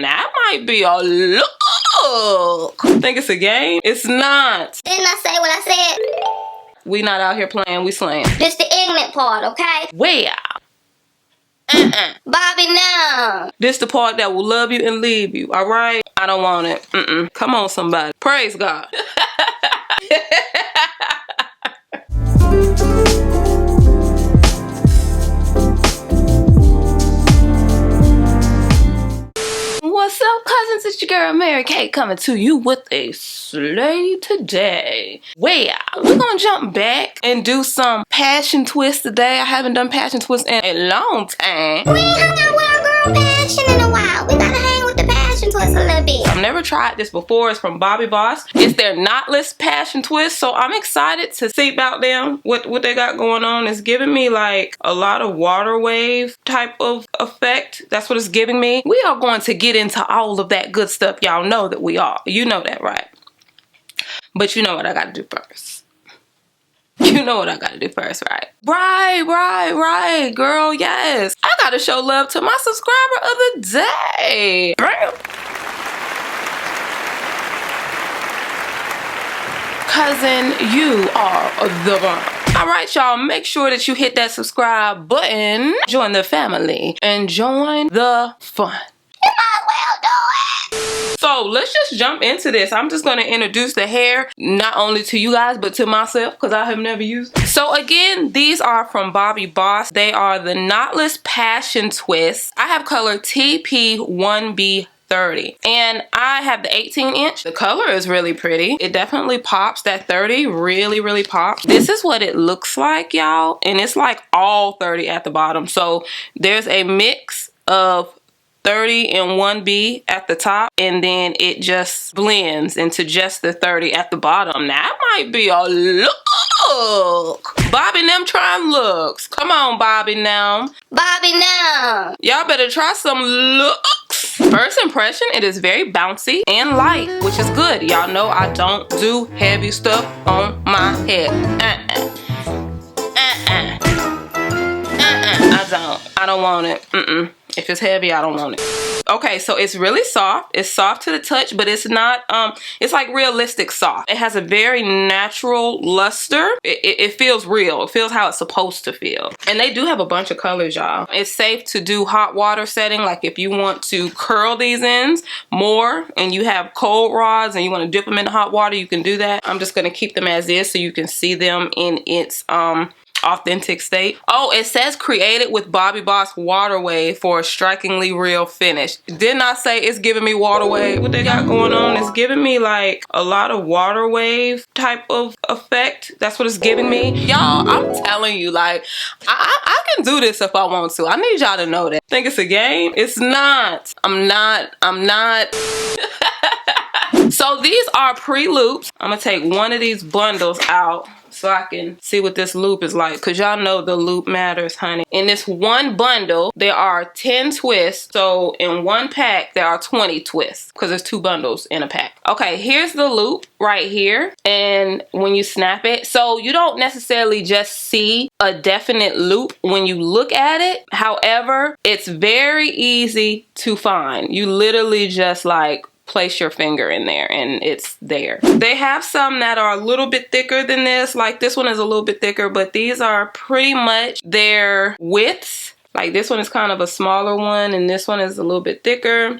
That might be a look. Think it's a game? It's not. Didn't I say what I said? We not out here playing, we slaying. Just the ignorant part, okay? Where? Bobbi, no. This the part that will love you and leave you, all right? I don't want it. Come on, somebody. Praise God. What's up, cousins? It's your girl Mary Kay coming to you with a slay today. Well, we're gonna jump back and do some passion twist today. I haven't done passion twist in a long time. We ain't hung out with our girl Passion in a while. We gotta hang with the passion twist a little bit. I've never tried this before. It's from Bobbi Boss. It's their knotless passion twist, so I'm excited to see about them. What they got going on. It's giving me like a lot of water wave type of effect. That's what it's giving me. We are going to get into all of that good stuff. Y'all know that we are. You know that, right? But you know what I gotta do first. You know what I gotta do first, right? Right, girl, yes. I gotta show love to my subscriber of the day. Bam. Cousin, you are the bomb. All right, y'all, make sure that you hit that subscribe button, join the family, and join the fun. You might well do it. So let's just jump into this. I'm just going to introduce the hair, not only to you guys, but to myself, because I have never used it. So again, these are from Bobbi Boss. They are the Knotless Passion Twist. I have color TP1B30 and I have the 18-inch. The color is really pretty. It definitely pops. That 30 really pops. This is what it looks like, y'all, and it's like all 30 at the bottom. So there's a mix of 30 and 1B at the top, and then it just blends into just the 30 at the bottom. That might be a look. Bobbi them trying looks. Come on, Bobbi now. Bobbi, no. Y'all better try some looks. First impression, it is very bouncy and light, which is good. Y'all know I don't do heavy stuff on my head. I don't want it. If it's heavy, I don't want it. Okay, so it's really soft. It's soft to the touch, but it's not, it's like realistic soft. It has a very natural luster. It feels real. It feels how it's supposed to feel. And they do have a bunch of colors, y'all. It's safe to do hot water setting. Like if you want to curl these ends more and you have cold rods and you want to dip them in hot water, you can do that. I'm just going to keep them as is so you can see them in its, authentic state. Oh, it says created with Bobbi Boss water wave for a strikingly real finish. Didn't I say it's giving me water wave? What they got going on is giving me like a lot of water wave type of effect. That's what it's giving me. Y'all, I'm telling you, like, I can do this if I want to. I need y'all to know that. Think it's a game? It's not. I'm not. So these are pre-loops. I'm gonna take one of these bundles out so I can see what this loop is like, because y'all know the loop matters, honey. In this one bundle, there are 10 twists. So in one pack, there are 20 twists, because there's 2 bundles in a pack. Okay, here's the loop right here. And when you snap it, so you don't necessarily just see a definite loop when you look at it. However, it's very easy to find. You literally just like place your finger in there and it's there. They have some that are a little bit thicker than this. Like this one is a little bit thicker, but these are pretty much their widths. Like this one is kind of a smaller one and this one is a little bit thicker.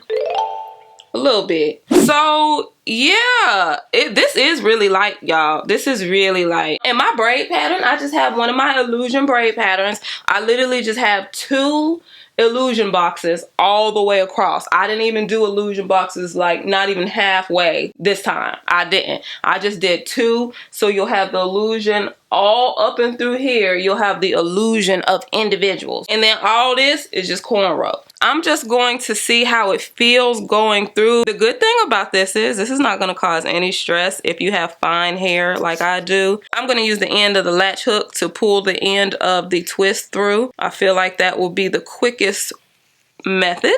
A little bit. So yeah, this is really light, y'all. This is really light. And my braid pattern, I just have one of my illusion braid patterns. I literally just have 2 illusion boxes all the way across. I didn't even do illusion boxes, like not even halfway this time. I didn't. I just did 2. So you'll have the illusion all up and through here. You'll have the illusion of individuals. And then all this is just cornrow. I'm just going to see how it feels going through. The good thing about this is not going to cause any stress if you have fine hair like I do. I'm going to use the end of the latch hook to pull the end of the twist through. I feel like that will be the quickest method.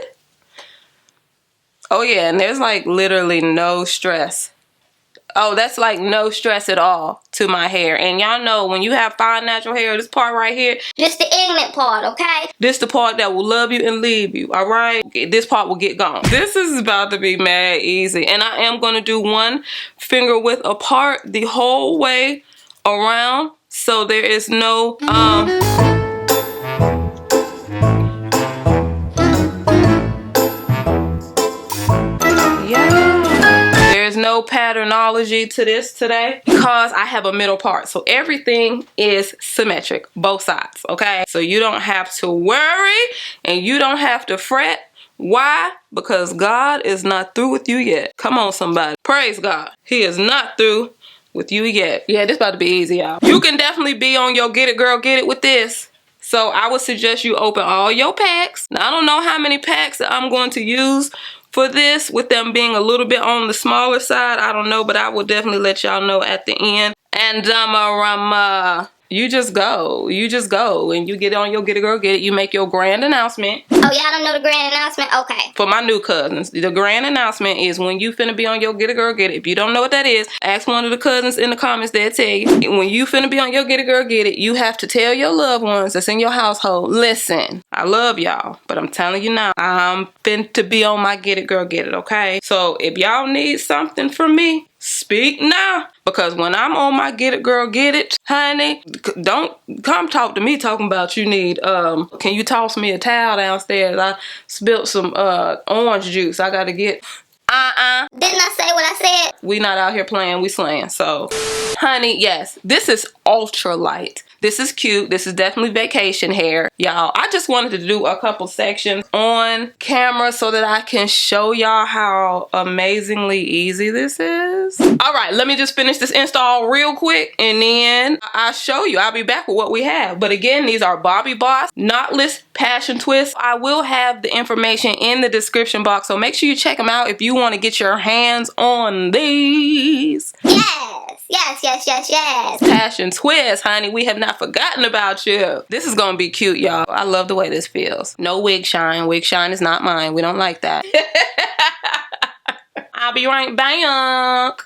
Oh yeah, and there's like literally no stress Oh, that's like no stress at all to my hair. And y'all know when you have fine natural hair, this part right here, Just the ignorant part, okay? this the part that will love you and leave you, all right? This part will get gone. This is about to be mad easy. And I am going to do one finger width apart the whole way around. So there is no, there's no patternology to this today because I have a middle part. So everything is symmetric, both sides, okay? So you don't have to worry and you don't have to fret. Why? Because God is not through with you yet. Come on, somebody. Praise God. He is not through with you yet. Yeah, this about to be easy, y'all. You can definitely be on your get it, girl, get it with this. So I would suggest you open all your packs. Now, I don't know how many packs that I'm going to use for this, with them being a little bit on the smaller side. I don't know, but I will definitely let y'all know at the end. And you just go, and you get on your get it, girl, get it. You make your grand announcement. Oh, y'all don't know the grand announcement? Okay. For my new cousins, the grand announcement is when you finna be on your get it, girl, get it. If you don't know what that is, ask one of the cousins in the comments, they'll tell you. When you finna be on your get it, girl, get it, you have to tell your loved ones that's in your household, listen, I love y'all, but I'm telling you now, I'm finna be on my get it, girl, get it, okay? So if y'all need something from me, speak now, because when I'm on my get it, girl, get it, honey, don't come talk to me talking about you need, can you toss me a towel downstairs? I spilled some orange juice. I gotta get, Didn't I say what I said? we not out here playing, we slaying. So, honey, yes, this is ultra light. This is cute. This is definitely vacation hair, y'all. I just wanted to do a couple sections on camera so that I can show y'all how amazingly easy this is. All right, let me just finish this install real quick and then I'll show you. I'll be back with what we have. But again, these are Bobbi Boss Knotless Passion Twists. I will have the information in the description box, so make sure you check them out if you want to get your hands on these. Yes. Passion Twist, honey. We have not forgotten about you. This is gonna be cute, y'all. I love the way this feels. No wig shine. Wig shine is not mine. We don't like that. I'll be right back.